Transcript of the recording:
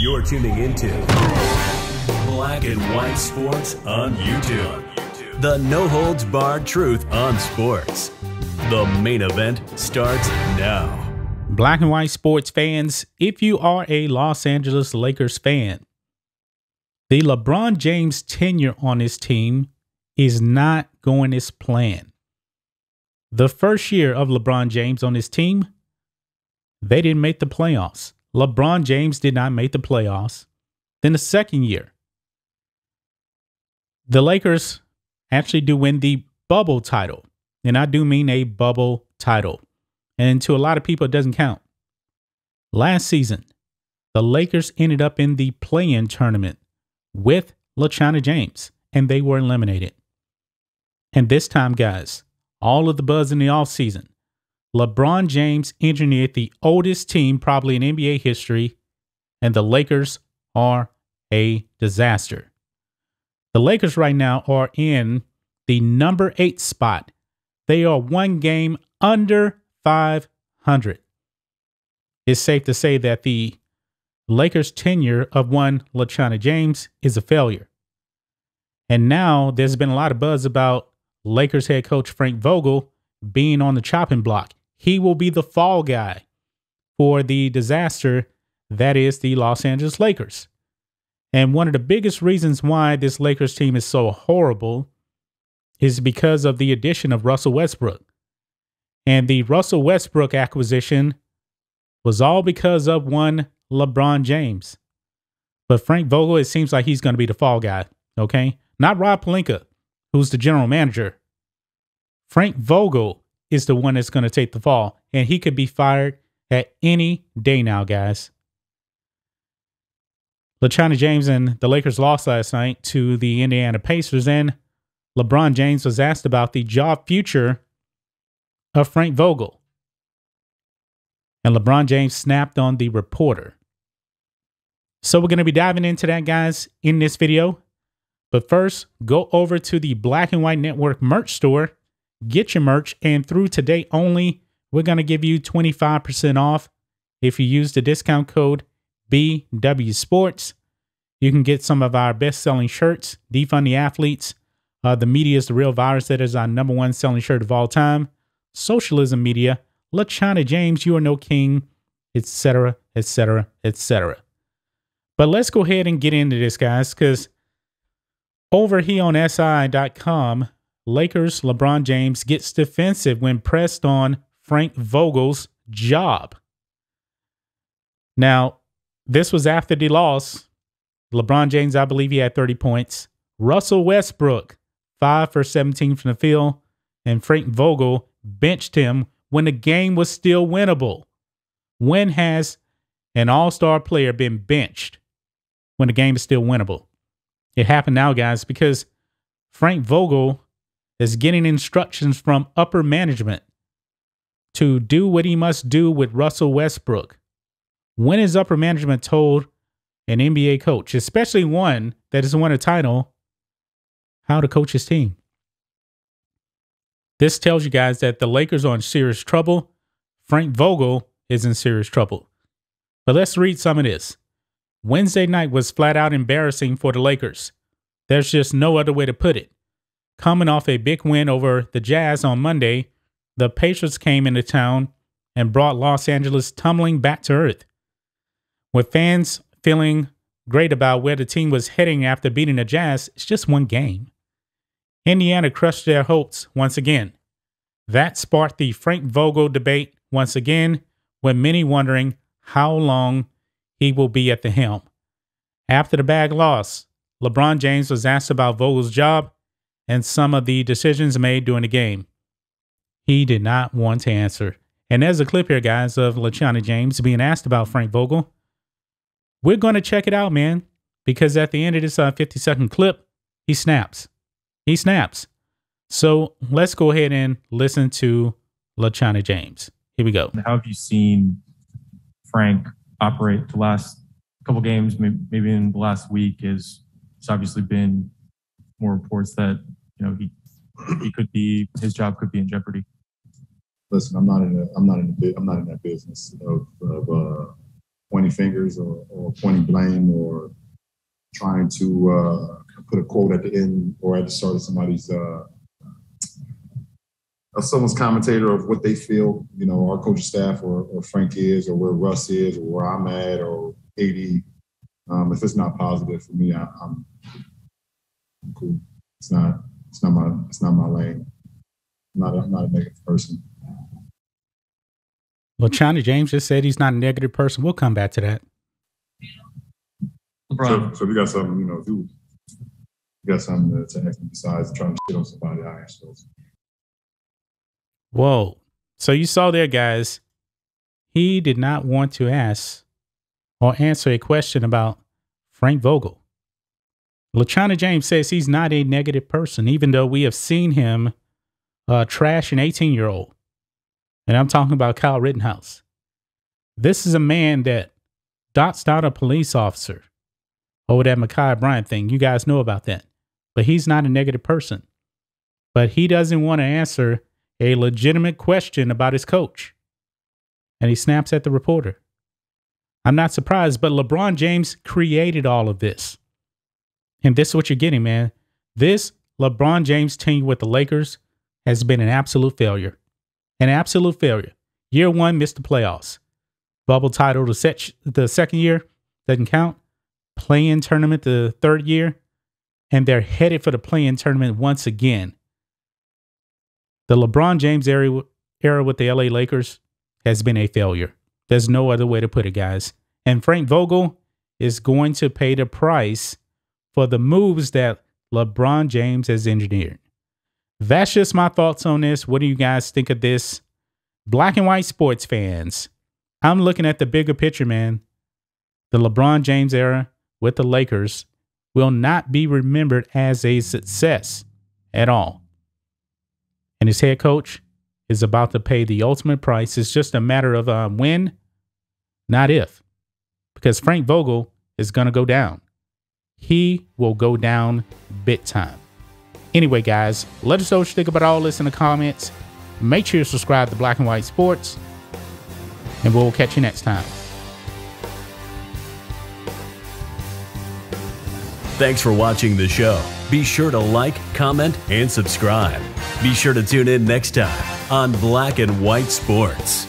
You're tuning into Black and White Sports on YouTube. The no-holds-barred truth on sports. The main event starts now. Black and White Sports fans, if you are a Los Angeles Lakers fan, the LeBron James tenure on this team is not going as planned. The first year of LeBron James on this team, they didn't make the playoffs. LeBron James did not make the playoffs. Then the second year, the Lakers actually do win the bubble title. And I do mean a bubble title. And to a lot of people, it doesn't count. Last season, the Lakers ended up in the play-in tournament with LeBron James, and they were eliminated. And this time, guys, all of the buzz in the offseason, LeBron James engineered the oldest team probably in NBA history, and the Lakers are a disaster. The Lakers right now are in the number 8 spot. They are one game under 500. It's safe to say that the Lakers' tenure of one LeBron James is a failure. And now there's been a lot of buzz about Lakers head coach Frank Vogel being on the chopping block. He will be the fall guy for the disaster that is the Los Angeles Lakers. And one of the biggest reasons why this Lakers team is so horrible is because of the addition of Russell Westbrook. And the Russell Westbrook acquisition was all because of one LeBron James. But Frank Vogel, it seems like he's going to be the fall guy, okay? Not Rob Pelinka, who's the general manager. Frank Vogel is the one that's going to take the fall, and he could be fired at any day now, guys. LeBron James and the Lakers lost last night to the Indiana Pacers, and LeBron James was asked about the job future of Frank Vogel. And LeBron James snapped on the reporter. So we're going to be diving into that, guys, in this video. But first, go over to the Black and White Network merch store. Get your merch, and through today only, we're going to give you 25% off. If you use the discount code BW Sports, you can get some of our best-selling shirts, Defund the Athletes, The Media is the Real Virus, that is our #1 selling shirt of all time, Socialism Media, LeBron James, You Are No King, etc., etc., etc. But let's go ahead and get into this, guys, because over here on SI.com, Lakers LeBron James gets defensive when pressed on Frank Vogel's job. Now, this was after the loss. LeBron James, I believe he had 30 points. Russell Westbrook, 5 for 17 from the field. And Frank Vogel benched him when the game was still winnable. When has an all-star player been benched when the game is still winnable? It happened now, guys, because Frank Vogel is getting instructions from upper management to do what he must do with Russell Westbrook. When is upper management told an NBA coach, especially one that has won a title, how to coach his team? This tells you guys that the Lakers are in serious trouble. Frank Vogel is in serious trouble. But let's read some of this. Wednesday night was flat out embarrassing for the Lakers. There's just no other way to put it. Coming off a big win over the Jazz on Monday, the Pacers came into town and brought Los Angeles tumbling back to earth. With fans feeling great about where the team was heading after beating the Jazz, it's just one game. Indiana crushed their hopes once again. That sparked the Frank Vogel debate once again, with many wondering how long he will be at the helm. After the bag loss, LeBron James was asked about Vogel's job and some of the decisions made during the game. He did not want to answer. And there's a clip here, guys, of LeBron James being asked about Frank Vogel. We're going to check it out, man, because at the end of this 50-second clip, he snaps. He snaps. So let's go ahead and listen to LeBron James. Here we go. How have you seen Frank operate the last couple games, maybe in the last week? It's obviously been more reports that he could be, his job could be in jeopardy. Listen, I'm not in that business of pointing pointing fingers or pointing blame or trying to put a quote at the end or at the start of somebody's someone's commentator of what they feel, our coaching staff or Frank is or where Russ is or where I'm at or AD. If it's not positive for me, I'm cool. It's not my lane. I'm not a negative person. Well, LeBron James just said he's not a negative person. We'll come back to that. LeBron. So if you got something, if you got something to ask me besides trying to shit on somebody, I ask those. Whoa. So you saw there, guys. He did not want to ask or answer a question about Frank Vogel. LeBron James says he's not a negative person, even though we have seen him trash an 18-year-old. And I'm talking about Kyle Rittenhouse. This is a man that doxed out a police officer over that Ma'Khia Bryant thing. You guys know about that. But he's not a negative person. But he doesn't want to answer a legitimate question about his coach. And he snaps at the reporter. I'm not surprised, but LeBron James created all of this. And this is what you're getting, man. This LeBron James team with the Lakers has been an absolute failure. An absolute failure. Year one, missed the playoffs. Bubble title the second year, doesn't count. Play-in tournament the third year. And they're headed for the play-in tournament once again. The LeBron James era with the LA Lakers has been a failure. There's no other way to put it, guys. And Frank Vogel is going to pay the price for the moves that LeBron James has engineered. That's just my thoughts on this. What do you guys think of this? Black and white sports fans, I'm looking at the bigger picture, man. The LeBron James era with the Lakers will not be remembered as a success at all. And his head coach is about to pay the ultimate price. It's just a matter of when, not if. Because Frank Vogel is going to go down. He will go down big time. Anyway, guys, let us know what you think about all this in the comments. Make sure you subscribe to Black and White Sports. And we'll catch you next time. Thanks for watching the show. Be sure to like, comment, and subscribe. Be sure to tune in next time on Black and White Sports.